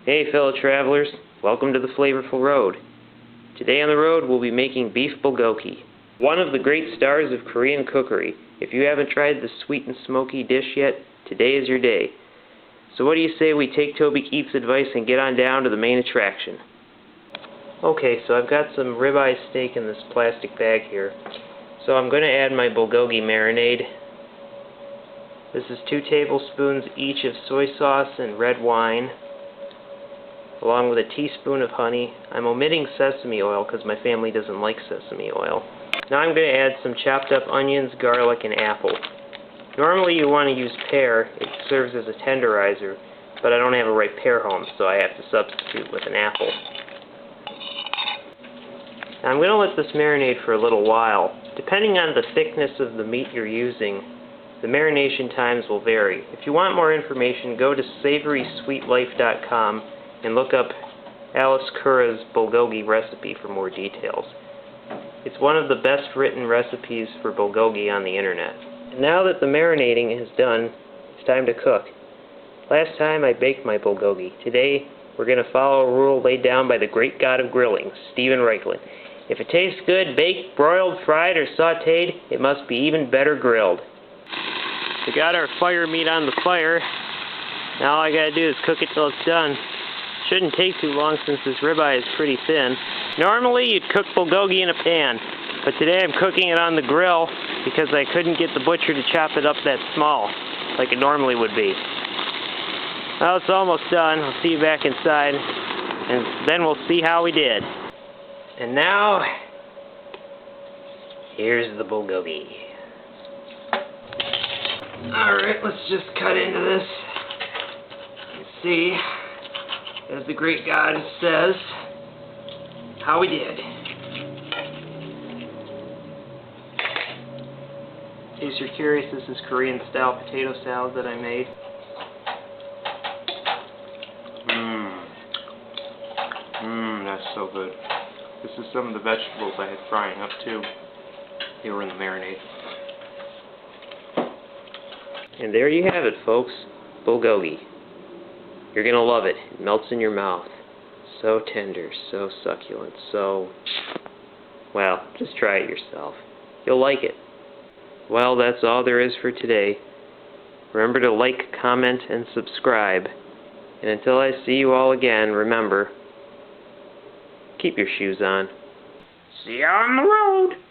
Hey fellow travelers, welcome to the Flavorful Road. Today on the road we'll be making beef bulgogi, one of the great stars of Korean cookery. If you haven't tried this sweet and smoky dish yet, today is your day. So what do you say we take Toby Keith's advice and get on down to the main attraction? Okay, so I've got some ribeye steak in this plastic bag here. So I'm going to add my bulgogi marinade. This is 2 tablespoons each of soy sauce and red wine, along with a teaspoon of honey. I'm omitting sesame oil because my family doesn't like sesame oil. Now I'm going to add some chopped up onions, garlic, and apple. Normally you want to use pear. It serves as a tenderizer, but I don't have a ripe pear home, so I have to substitute with an apple. Now I'm going to let this marinate for a little while. Depending on the thickness of the meat you're using, the marination times will vary. If you want more information, go to savorysweetlife.com and look up Alice Cura's bulgogi recipe for more details. It's one of the best written recipes for bulgogi on the internet. And now that the marinating is done, it's time to cook. Last time I baked my bulgogi. Today we're going to follow a rule laid down by the great god of grilling, Stephen Reichland. If it tastes good baked, broiled, fried, or sautéed, it must be even better grilled. We got our fire meat on the fire. Now all I gotta do is cook it till it's done. Shouldn't take too long since this ribeye is pretty thin. Normally you'd cook bulgogi in a pan, but today I'm cooking it on the grill because I couldn't get the butcher to chop it up that small, like it normally would be. Well, it's almost done. I'll see you back inside, and then we'll see how we did. And now, here's the bulgogi. Alright, let's just cut into this and see, as the great God says, how we did. In case you're curious, this is Korean style potato salad that I made. That's so good. This is some of the vegetables I had frying up too. They were in the marinade. And there you have it, folks. Bulgogi. You're gonna love it. It melts in your mouth. So tender, so succulent, so... well, just try it yourself. You'll like it. Well, that's all there is for today. Remember to like, comment, and subscribe. And until I see you all again, remember, keep your shoes on. See you on the road!